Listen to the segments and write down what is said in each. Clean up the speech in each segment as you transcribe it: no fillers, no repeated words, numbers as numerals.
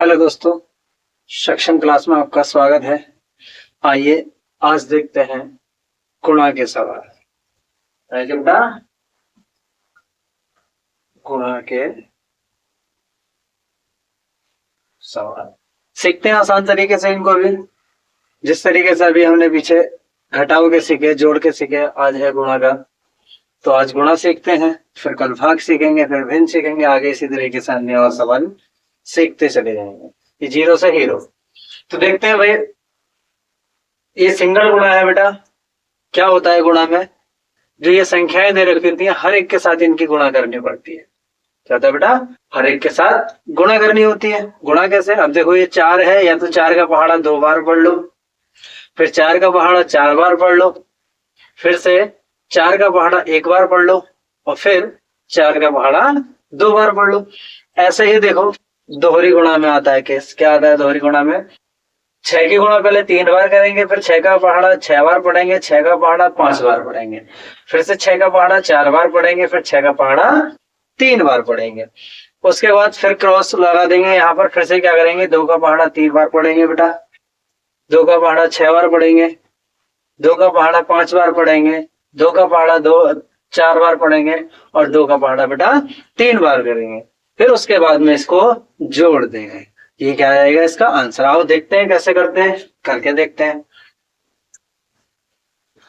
Hello दोस्तों, सक्षम class में आपका स्वागत है। आइए आज देखते हैं गुणा के सवाल। बेटा गुणा के सवाल सीखते हैं आसान तरीके से इनको भी। जिस तरीके से अभी हमने पीछे घटाओ के सीखे, जोड़ के सीखे, आज है गुणा का। तो आज गुणा सीखते हैं, फिर कल भाग सीखेंगे, फिर भिन्न सीखेंगे। आगे इसी तरीके से अन्य और सवाल सीखते चले जाएंगे। ये जीरो से हीरो। तो देखते हैं भाई, ये सिंगल गुणा है बेटा। क्या होता है गुणा में? जो ये संख्याएं दे रखी होती हैं, हर एक के साथ इनकी गुणा करनी पड़ती है। क्या होता है बेटा? हर एक के साथ गुणा करनी होती है। गुणा कैसे? अब देखो ये 4 है, या तो 4 का पहाड़ा 2 बार पढ़ लो, फिर 4 का पहाड़ा 4 बार पढ़ लो, फिर से 4 का पहाड़ा 1 बार पढ़ लो, और फिर 4 का पहाड़ा 2 बार पढ़ लो। ऐसे ही देखो दोहरी गुणा में आता है केस। क्या आता है दोहरी गुणा में? 6 की गुणा पहले 3 बार करेंगे, फिर 6 का पहाड़ा 6 बार पढ़ेंगे, 6 का पहाड़ा 5 बार पढ़ेंगे, फिर से 6 का पहाड़ा 4 बार पढ़ेंगे, फिर 6 का पहाड़ा 3 बार पढ़ेंगे। उसके बाद फिर क्रॉस लगा देंगे यहाँ पर। फिर से क्या करेंगे? 2 का पहाड़ा 3 बार पढ़ेंगे बेटा, 2 का पहाड़ा 6 बार पढ़ेंगे, 2 का पहाड़ा 5 बार पढ़ेंगे, 2 का पहाड़ा 4 बार पढ़ेंगे, और 2 का पहाड़ा बेटा 3 बार करेंगे। फिर उसके बाद में इसको जोड़ देंगे। ये क्या आएगा इसका आंसर? आओ देखते हैं कैसे करते हैं, करके देखते हैं।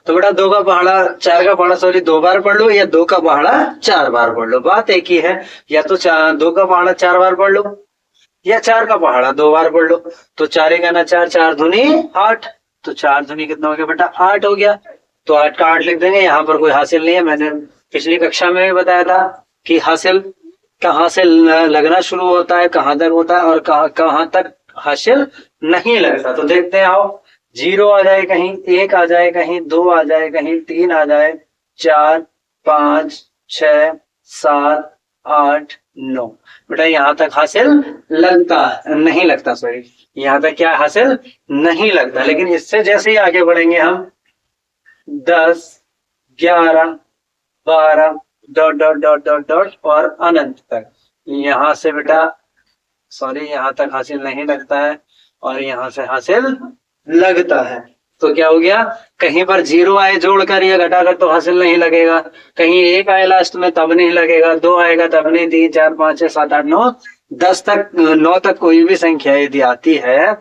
तो बेटा 2 का पहाड़ा 4 का पहाड़ा 2 बार पढ़ लो, या 2 का पहाड़ा 4 बार पढ़ लो, बात एक ही है। या तो 2 का पहाड़ा 4 बार पढ़ लो, या 4 का पहाड़ा 2 बार पढ़ लो। तो 4 एक ना 4, 4 दूनी 8। तो 4 दूनी कितना हो गया बेटा? 8 हो गया। तो 8 का 8 लिख देंगे। यहाँ पर कोई हासिल नहीं है। मैंने पिछली कक्षा में भी बताया था कि हासिल कहाँ से लगना शुरू होता है, कहाँ तक होता है, और कहाँ तक हासिल नहीं लगता। तो देखते हैं, आओ। 0 आ जाए कहीं, 1 आ जाए कहीं, 2 आ जाए कहीं, 3 आ जाए, 4, 5, 6, 7, 8, 9। बेटा यहाँ तक हासिल लगता नहीं लगता, सॉरी, यहाँ तक क्या हासिल नहीं लगता। लेकिन इससे जैसे ही आगे बढ़ेंगे हम 10, 11, 12 dot dot dot dot dot और अनंत तक, यहाँ से बेटा सॉरी यहाँ तक हासिल नहीं लगता है, और यहाँ से हासिल लगता है। तो क्या हो गया? कहीं पर 0 आए जोड़कर या घटाकर तो हासिल नहीं लगेगा, कहीं 1 आए लास्ट में तब नहीं लगेगा, 2 आएगा तब नहीं, 3, 4, 5, 6, 7, 8, 9, 10 तक, 9 तक कोई भी संख्या यदि आती है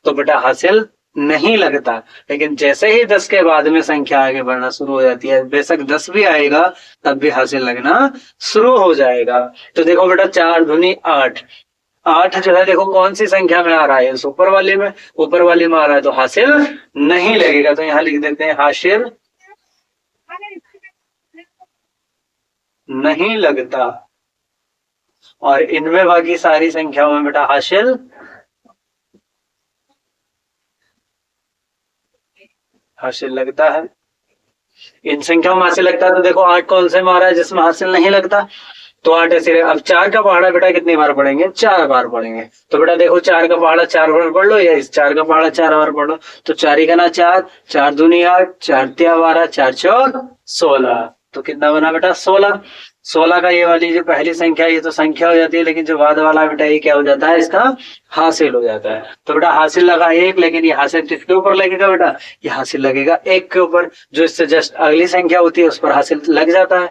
तो बेटा हासिल नहीं लगता। लेकिन जैसे ही 10 के बाद में संख्या आगे बढ़ना शुरू हो जाती है, बेशक 10 भी आएगा तब भी हासिल लगना शुरू हो जाएगा। तो देखो बेटा 4 दूनी 8, 8 जो है देखो कौन सी संख्या में आ रहा है? ऊपर वाले में, ऊपर वाले में आ रहा है, तो हासिल नहीं लगेगा। तो यहाँ लिख देते हैं हासिल नहीं लगता। और इनमें बाकी सारी संख्याओं में बेटा हासिल लगता है। इन संख्याओं में हासिल लगता है। तो देखो 8 कौन से में आ रहा है जिसमें हासिल नहीं लगता? तो 8 ऐसे। अब 4 का पहाड़ा बेटा कितनी बार पढ़ेंगे? 4 बार पढ़ेंगे। तो बेटा देखो 4 का पहाड़ा 4 बार पढ़ लो, या इस 4 का पहाड़ा 4 बार पढ़ लो। तो 4 ही का ना 4, 4 दूनी 8, 4 तिया 12, 4 चौक 16। तो कितना बना बेटा? 16। 16 का ये वाली जो पहली संख्या, ये तो संख्या हो जाती है, लेकिन जो बाद वाला बेटा ये क्या हो जाता है? इसका हासिल हो जाता है। तो बेटा हासिल लगा 1, लेकिन ये हासिल किसके ऊपर लगेगा बेटा? ये हासिल लगेगा 1 के ऊपर। जो इससे जस्ट अगली संख्या होती है उस पर हासिल लग जाता है।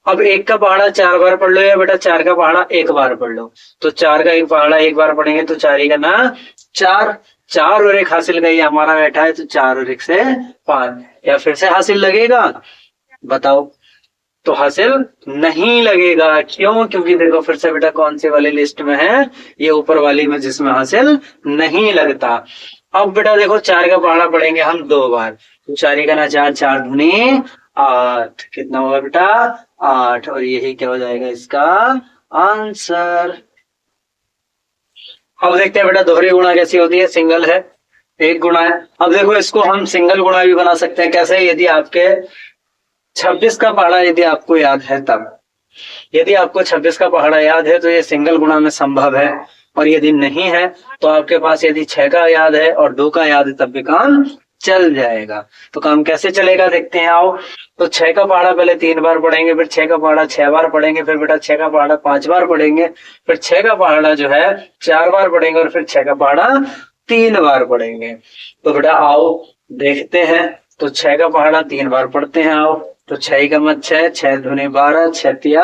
अब 1 का पहाड़ा 4 बार पढ़ लो, या बेटा 4 का पहाड़ा 1 बार पढ़ लो। तो 4 का एक पहाड़ा 1 बार पढ़ेंगे तो 4 ही का ना 4, 4 और 1 हासिल का ये हमारा बैठा है, तो 4 और 1 से 5। या फिर से हासिल लगेगा? बताओ। तो हासिल नहीं लगेगा। क्यों? क्योंकि देखो फिर से बेटा कौन सी वाली लिस्ट में है? ये ऊपर वाली में, जिसमें हासिल नहीं लगता। अब बेटा देखो 4 का पहाड़ा पढ़ेंगे हम 2 बार। तो 4 का ना 4, 4 दूनी 8। कितना होगा बेटा? 8। और यही क्या हो जाएगा इसका आंसर? अब देखते हैं बेटा दोहरी गुणा कैसी होती है। सिंगल है, एक गुणा है। अब देखो इसको हम सिंगल गुणा भी बना सकते हैं। कैसे? यदि आपके 26 का पहाड़ा यदि आपको याद है तब। यदि आपको 26 का पहाड़ा याद है तो ये सिंगल गुणा में संभव है। और यदि नहीं है तो आपके पास यदि 6 का याद है और 2 का याद है तब भी काम चल जाएगा। तो काम कैसे चलेगा देखते हैं आओ। तो 6 का पहाड़ा पहले 3 बार पढ़ेंगे, फिर 6 का पहाड़ा 6 बार पढ़ेंगे, फिर बेटा 6 का पहाड़ा 5 बार पढ़ेंगे, फिर 6 का पहाड़ा जो है 4 बार पढ़ेंगे और फिर 6 का पहाड़ा 3 बार पढ़ेंगे। तो बेटा आओ देखते हैं। तो 6 का पहाड़ा 3 बार पढ़ते हैं आओ। तो 6 का मत 6, 6 दूनी 12, 6 तिया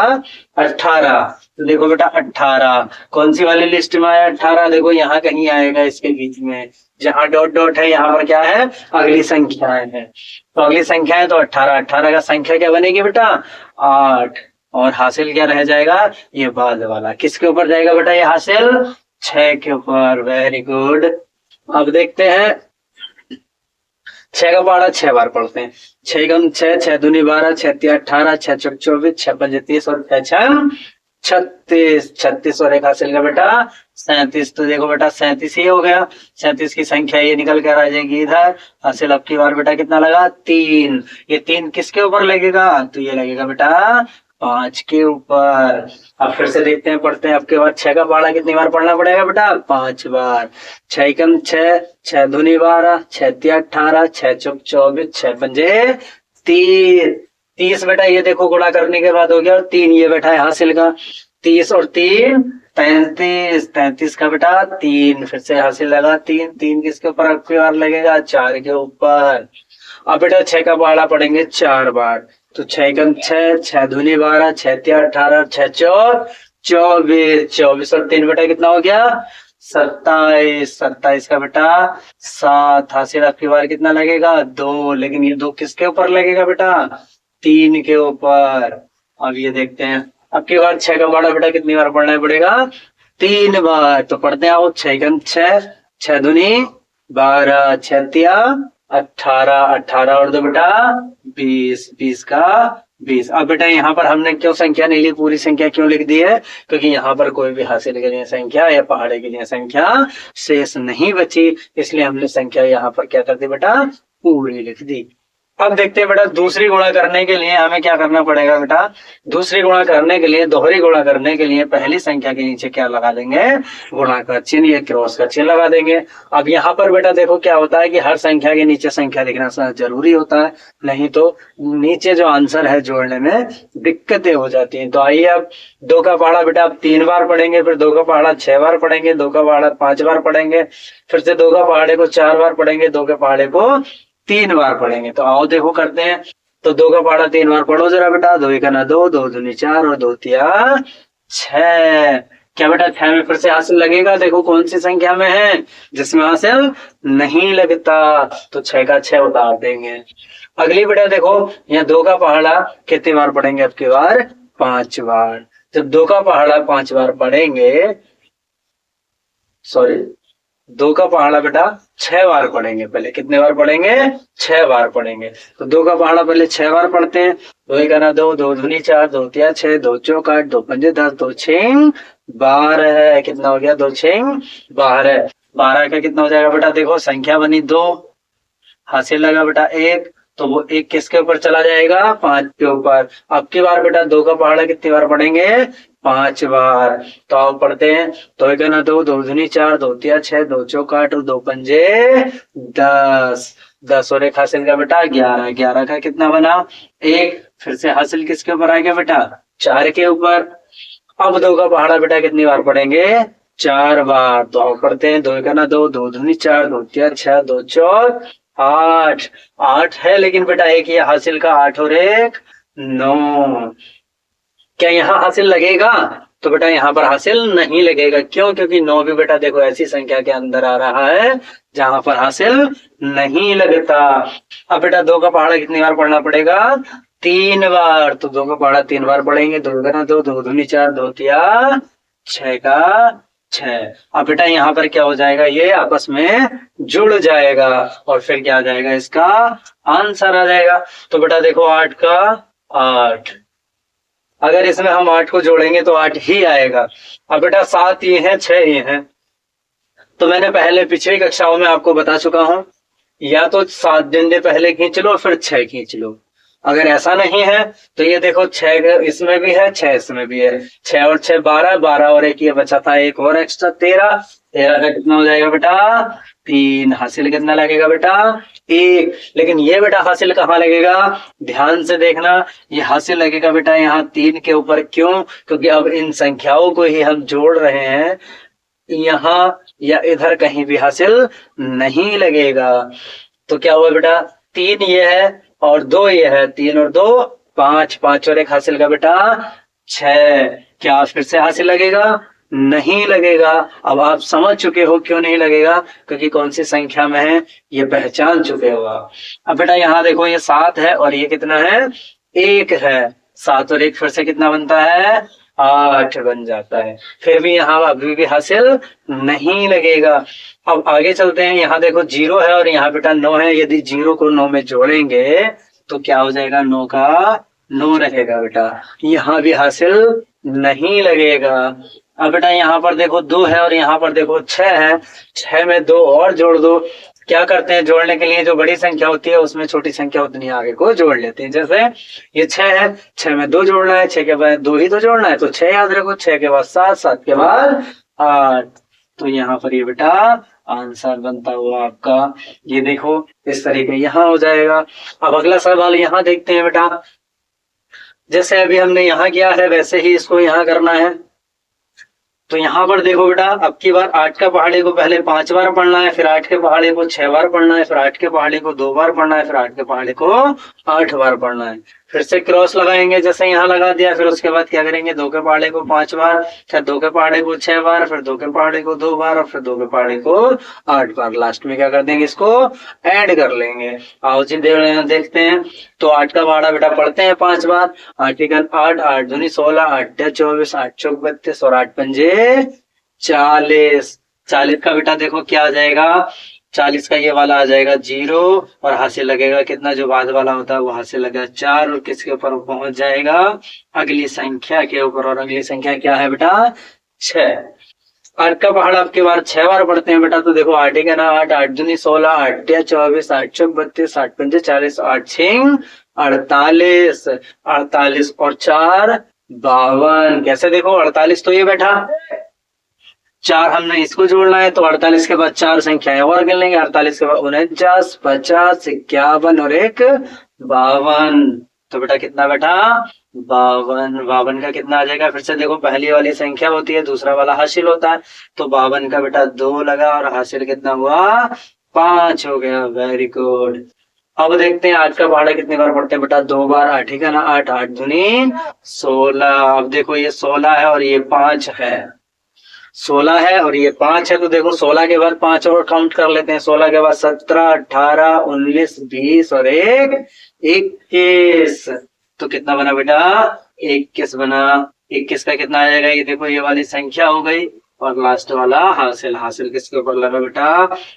18। तो देखो बेटा 18 कौन सी वाली लिस्ट में आया? 18 देखो यहाँ कहीं आएगा इसके बीच में, जहां डॉट डॉट है यहाँ पर क्या है? अगली संख्याएं हैं। तो अगली संख्या है तो 18, 18 का संख्या क्या बनेगी बेटा? 8। और हासिल क्या रह जाएगा? ये बाद वाला किसके ऊपर जाएगा बेटा? ये हासिल 6 के ऊपर। Very good. अब देखते हैं 6 का पहाड़ा 6 बार पढ़ते हैं। 6 कम 6, 6 दूनी 12, 6 तिया 18, 6 चौक 24, 6 पंजे 30 और 6 छम 36। 36 और एक हासिल का बेटा 37। तो देखो बेटा 37 ही हो गया। 37 की संख्या ये निकल कर आ जाएगी इधर। हासिल अब की बार बेटा कितना लगा? 3। ये 3 किसके ऊपर लगेगा? तो ये लगेगा बेटा 5 के ऊपर। अब फिर से देखते हैं, पढ़ते हैं। अब के बाद 6 का पहाड़ा कितनी बार पढ़ना पड़ेगा बेटा? 5 बार। 6 कम 6, 6 दूनी 12, 6 तिया 18, 6 चौक 24, 6 पंजे 30। 30 बेटा ये देखो गुणा करने के बाद हो गया, और 3 ये बैठा है हासिल का। 30 और 3 33। 33 का बेटा 3 फिर से हासिल लगा 3। 3 किसके ऊपर अब की बार लगेगा? 4 के ऊपर। अब बेटा 6 का पहाड़ा पढ़ेंगे 4 बार। तो 6 कम 6, 6 दूनी 12, 6 तिया 18, 6 चौक 24। 24 और 3 बेटा कितना हो गया? 27। 27 का बेटा 7। हासिल आपकी बार कितना लगेगा? 2। लेकिन ये 2 किसके ऊपर लगेगा बेटा? 3 के ऊपर। अब ये देखते हैं अब की बार 6 का पहाड़ा बेटा कितनी बार पढ़ना पड़ेगा? 3 बार। तो पढ़ते हैं आओ। 6 कम 6, 6 दूनी 12, 6 तिया 18, 18 और 2 बेटा 20, 20 का 20। अब बेटा यहाँ पर हमने क्यों संख्या नहीं ली? पूरी संख्या क्यों लिख दी है? क्योंकि यहाँ पर कोई भी हासिल के लिए संख्या या पहाड़े के लिए संख्या शेष नहीं बची, इसलिए हमने संख्या यहाँ पर क्या कर दी बेटा? पूरी लिख दी। अब देखते हैं बेटा दूसरी गुणा करने के लिए हमें क्या करना पड़ेगा बेटा? दूसरी गुणा करने के लिए, दोहरी गुणा करने के लिए पहली संख्या के नीचे क्या लगा देंगे? गुणा का चिन्ह या क्रॉस का चिन्ह लगा देंगे। अब यहाँ पर बेटा देखो क्या होता है कि हर संख्या के नीचे संख्या लिखना जरूरी होता है, नहीं तो नीचे जो आंसर है जोड़ने में दिक्कतें हो जाती हैं। तो आइए अब 2 का पहाड़ा बेटा अब 3 बार पढ़ेंगे, फिर 2 का पहाड़ा 6 बार पढ़ेंगे, 2 का पहाड़ा 5 बार पढ़ेंगे, फिर से 2 का पहाड़े को 4 बार पढ़ेंगे, 2 के पहाड़े को 3 बार पढ़ेंगे। तो आओ देखो करते हैं। तो 2 का पहाड़ा 3 बार पढ़ो जरा बेटा। 2 एक ना 2, 2 दूनी 4 और 2 तिया 6। क्या बेटा 6 में फिर से हासिल लगेगा? देखो कौन सी संख्या में है जिसमें हासिल नहीं लगता, तो 6 का 6 उतार देंगे। अगली बेटा देखो यहाँ 2 का पहाड़ा कितनी बार पढ़ेंगे? अब की बार 5 बार। जब 2 का पहाड़ा 5 बार पढ़ेंगे, सॉरी 2 का पहाड़ा बेटा 6 बार पढ़ेंगे। पहले कितने बार पढ़ेंगे? 6 बार पढ़ेंगे। तो 2 का पहाड़ा पहले 6 बार पढ़ते हैं। 2 एक ना 2, 2 दूनी 4, 2 तिया 6, 2 चौक 8, 2 पंजे 10, 2 छह 12। कितना हो गया? 2 छह 12। 12 का कितना हो जाएगा बेटा? देखो संख्या बनी 2, हासिल लगा बेटा 1, तो वो 1 किसके ऊपर चला जाएगा? 5 के ऊपर। अब की बार बेटा 2 का पहाड़ा कितनी बार पढ़ेंगे? 5 बार। तो आप पढ़ते हैं। 2 एक ना 2, 2 दूनी 4, 2 तिया 6, 2 चौक 8 और 2 पंजे 10। 10 और एक हासिल का बेटा 11। 11 का कितना बना? 1। फिर से हासिल किसके ऊपर आएगा बेटा? 4 के ऊपर। अब 2 का पहाड़ा बेटा कितनी बार पढ़ेंगे? 4 बार। तो आप पढ़ते हैं। 2 एक ना 2, 2 दूनी 4, 2 तिया 6, 2 चौक 8। 8 है लेकिन बेटा एक ये हासिल का 8 और 1 9। क्या यहाँ हासिल लगेगा? तो बेटा यहाँ पर हासिल नहीं लगेगा। क्यों? क्योंकि 9 भी बेटा देखो ऐसी संख्या के अंदर आ रहा है जहां पर हासिल नहीं लगता। अब बेटा 2 का पहाड़ा कितनी बार पढ़ना पड़ेगा? 3 बार। तो 2 का पहाड़ा 3 बार पढ़ेंगे। 2 का 2, 2 दूनी 4, 2 तिया 6 का 6। अब बेटा यहाँ पर क्या हो जाएगा? ये आपस में जुड़ जाएगा और फिर क्या आ जाएगा? इसका आंसर आ जाएगा। तो बेटा देखो 8 का 8, अगर इसमें हम 8 को जोड़ेंगे तो 8 ही आएगा। अब बेटा 7 ये है, 6 ये है। तो मैंने पहले पिछली कक्षाओं में आपको बता चुका हूं, या तो 7 डंडे पहले खींच लो फिर 6 खींच लो। अगर ऐसा नहीं है तो ये देखो 6 इसमें भी है, 6 इसमें भी है, 6 और 6 12, 12 और एक ये बचा था एक और एक्स्ट्रा 13, 13 का कितना हो जाएगा बेटा 3। हासिल कितना लगेगा बेटा 1। लेकिन ये बेटा हासिल कहाँ लगेगा, ध्यान से देखना, ये हासिल लगेगा बेटा यहाँ 3 के ऊपर। क्यों, क्योंकि अब इन संख्याओं को ही हम जोड़ रहे हैं, यहाँ या इधर कहीं भी हासिल नहीं लगेगा। तो क्या हुआ बेटा 3 ये है और 2 ये है, 3 और 2 5, 5 और 1 हासिल का बेटा 6। क्या फिर से हासिल लगेगा, नहीं लगेगा। अब आप समझ चुके हो क्यों नहीं लगेगा, क्योंकि कौन सी संख्या में है ये पहचान चुके हो आप। अब बेटा यहाँ देखो ये 7 है और ये कितना है 1 है, 7 और 1 फिर से कितना बनता है 8 बन जाता है। फिर भी यहाँ अभी भी हासिल नहीं लगेगा। अब आगे चलते हैं, यहाँ देखो 0 है और यहाँ बेटा 9 है। यदि 0 को 9 में जोड़ेंगे तो क्या हो जाएगा, 9 का 9 रहेगा बेटा, यहाँ भी हासिल नहीं लगेगा। अब बेटा यहाँ पर देखो 2 है और यहाँ पर देखो 6 है, 6 में 2 और जोड़ दो। क्या करते हैं जोड़ने के लिए, जो बड़ी संख्या होती है उसमें छोटी संख्या उतनी आगे को जोड़ लेते हैं। जैसे ये 6 है, 6 में 2 जोड़ना है, 6 के बाद 2 ही तो जोड़ना है, तो 6 याद रखो, 6 के बाद 7, 7 के बाद 8। तो यहाँ पर ये बेटा आंसर बनता हुआ आपका, ये देखो इस तरीके यहाँ हो जाएगा। अब अगला सवाल यहाँ देखते हैं बेटा, जैसे अभी हमने यहाँ किया है वैसे ही इसको यहाँ करना है। तो यहाँ पर देखो बेटा, अब की बार 8 का पहाड़ी को पहले 5 बार पढ़ना है, फिर 8 के पहाड़ी को 6 बार पढ़ना है, फिर 8 के पहाड़ी को 2 बार पढ़ना है, फिर 8 के पहाड़ी को 8 बार पढ़ना है। फिर से क्रॉस लगाएंगे, जैसे यहाँ लगा दिया। फिर उसके बाद क्या करेंगे, 2 के पहाड़े को 5 बार, फिर 2 के पहाड़े को 6 बार, फिर 2 के पहाड़े को 2 बार और फिर 2 के पहाड़े को 8 बार। लास्ट में क्या कर देंगे, इसको ऐड कर लेंगे। आओ जी देखते हैं। तो 8 का पहाड़ा बेटा पढ़ते हैं 5 बार। 8 8, 8 दूनी 16, 8 24, 8 चौक 32 और 8 पंजे 40। 40 का बेटा देखो क्या आ जाएगा, 40 का ये वाला आ जाएगा 0 और हासिल लगेगा कितना, जो बाद वाला होता है वो हासिल लगेगा 4 और किसके ऊपर पहुंच जाएगा, अगली संख्या के ऊपर। और अगली संख्या क्या है बेटा 6। 8 का पहाड़ा आपके बार 6 बार पढ़ते हैं बेटा। तो देखो 8 का ना 8, 8 दूनी 16, 8 24, 8 चौक 32, 8 पंजे 40, 8 6 48, 48 और 4 52। कैसे देखो 48 तो ये बैठा, 4 हमने इसको जोड़ना है, तो 48 के बाद 4 संख्याएं और गिन लेंगे। 48 के बाद 49, 50, 51 और 1 52। तो बेटा कितना बेटा 52। 52 का कितना आ जाएगा, फिर से देखो पहली वाली संख्या होती है, दूसरा वाला हासिल होता है। तो 52 का बेटा 2 लगा और हासिल कितना हुआ 5 हो गया। Very good. अब देखते हैं 8 का पहाड़ा कितनी बार पढ़ते हैं बेटा, 2 बार। 8 ठीक है ना, 8 8 दूनी 16। अब देखो ये 16 है और ये 5 है, 16 है और ये 5 है। तो देखो 16 के बाद 5 और काउंट कर लेते हैं। 16 के बाद 17, 18, 19, 20 और 1 21। तो कितना बना बेटा 21 बना। 21 का कितना आ जाएगा, ये देखो ये वाली संख्या हो गई और लास्ट वाला हासिल। हासिल किसके ऊपर लगा बेटा,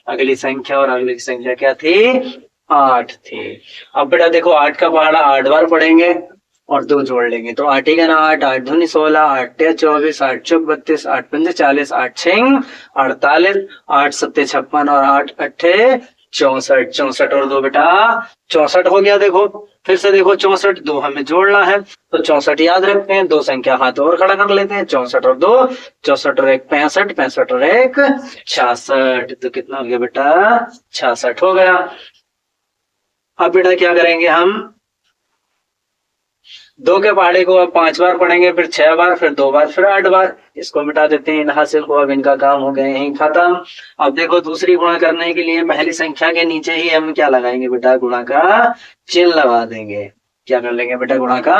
अगली संख्या, और अगली संख्या क्या थी 8 थी। अब बेटा देखो 8 का पहाड़ा 8 बार पढ़ेंगे और 2 जोड़ लेंगे। तो 8 का ना 8, 8 दूनी 16, 8 24, 8 चौक 32, 8 पंजे 40, 8 6 48, 8 7 56 और 8 8 64। 64 और 2 बेटा 64 हो गया। देखो फिर से देखो 64, 2 हमें जोड़ना है, तो 64 याद रखते हैं। 2 संख्या हाथ और खड़ा कर लेते हैं, 64 और 2 64 और 1 65, 65 और 1 66। तो कितना हो गया बेटा 66 हो गया। अब बेटा क्या करेंगे हम, 2 के पहाड़े को अब 5 बार पढ़ेंगे, फिर 6 बार, फिर 2 बार, फिर 8 बार। इसको मिटा देते हैं इन हासिल को, अब इनका काम हो गया यहीं खत्म। अब देखो दूसरी गुणा करने के लिए पहली संख्या के नीचे ही हम क्या लगाएंगे बेटा, गुणा का चिन्ह लगा देंगे। क्या कर लेंगे बेटा, गुणा का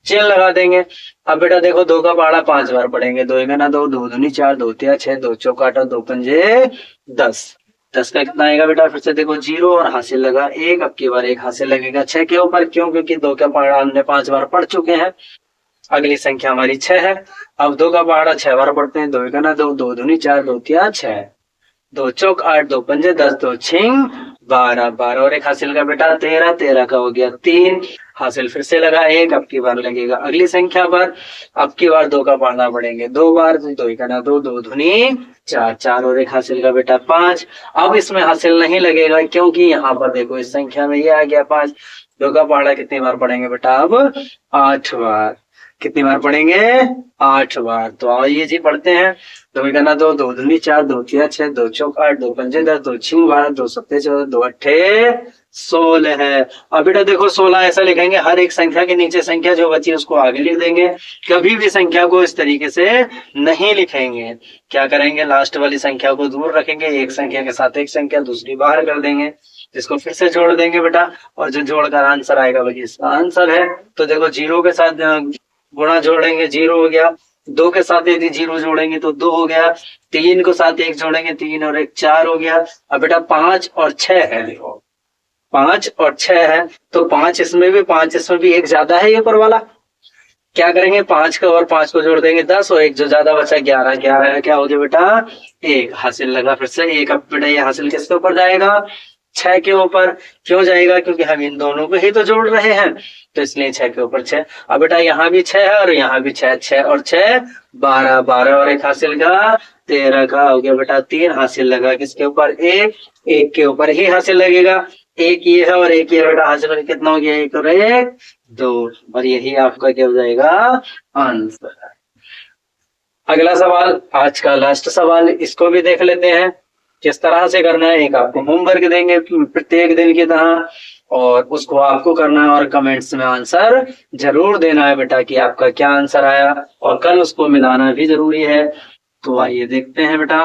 चिन्ह लगा देंगे। अब बेटा देखो 2 का पहाड़ा 5 बार पढ़ेंगे। 2 का ना 2, 2 दूनी 4, 2 तिया 6, 2 चौक 8, 2 पंजे 10। 10 का कितना आएगा बेटा, फिर से देखो 0 और हासिल लगा 1। अब की बार 1 हासिल लगेगा 6 के ऊपर। क्यों, क्योंकि 2 का पहाड़ा हमने 5 बार पढ़ चुके हैं। अगली संख्या हमारी 6 है। अब 2 का पहाड़ा 6 बार पढ़ते हैं। 2 का ना 2, 2 दूनी 4, 2 तिया 6, 2 चौक 8, 2 पंजे 10, 2 6 12, 12 और 1 हासिल का बेटा 13, 13 का हो गया 3 हासिल। फिर से लगा 1, अब की बार लगेगा अगली संख्या पर। अब की बार 2 का पढ़ना पड़ेंगे 2 बार। 2 का ना 2, 2 धुनी 4, 4 और 1 हासिल का बेटा 5। अब इसमें हासिल नहीं लगेगा, क्योंकि यहाँ पर देखो इस संख्या में ये आ गया 5। दो का पहाड़ा कितनी बार पढ़ेंगे बेटा? अब 8 बार। कितनी बार पढ़ेंगे? 8 बार। तो आइए जी पढ़ते हैं। तो भी करना, दो दो दूनी 4, दो तिया 6, दो चौक 8, दो पंजे 10, दो छीं 12, दो सत्ते 14, दो अट्ठे 16 है। अब बेटा देखो 16 ऐसा लिखेंगे, हर एक संख्या के नीचे संख्या जो बची उसको आगे लिख देंगे। कभी भी संख्या को इस तरीके से नहीं लिखेंगे। क्या करेंगे? लास्ट वाली संख्या को दूर रखेंगे, एक संख्या के साथ एक संख्या दूसरी बाहर कर देंगे, इसको फिर से जोड़ देंगे बेटा, और जो जोड़कर आंसर आएगा वही इसका आंसर है। तो देखो 0 के साथ गुणा जोड़ेंगे 0 हो गया, 2 के साथ यदि 0 जोड़ेंगे तो 2 हो गया, 3 को साथ 1 जोड़ेंगे 3 और 1 4 हो गया। अब बेटा 5 और 6 है, देखो 5 और 6 है, तो 5 इसमें भी 5 इसमें भी, एक ज्यादा है ये ऊपर वाला। क्या करेंगे? 5 का और 5 को जोड़ देंगे 10, और एक जो ज्यादा बचा 11, 11 क्या हो गया बेटा? 1 हासिल लगा फिर से 1। अब बेटा ये हासिल किसके ऊपर जाएगा? 6 के ऊपर। क्यों जाएगा? क्योंकि हम इन दोनों को ही तो जोड़ रहे हैं, तो इसलिए 6 के ऊपर 6। अब बेटा यहाँ भी 6 है और यहाँ भी 6, 6 और 6 12, 12 और 1 हासिल का 13 का हो गया बेटा 3 हासिल लगा किसके ऊपर? 1, 1 के ऊपर ही हासिल लगेगा। एक ये है और एक ये बेटा हासिल कितना हो गया? 1 और 1 2, और यही आपका क्या हो जाएगा? आंसर। अगला सवाल, आज का लास्ट सवाल, इसको भी देख लेते हैं किस तरह से करना है। एक आपको होमवर्क देंगे प्रत्येक दिन की तरह, और उसको आपको करना है, और कमेंट्स में आंसर जरूर देना है बेटा कि आपका क्या आंसर आया, और कल उसको मिलाना भी जरूरी है। तो आइए देखते हैं बेटा।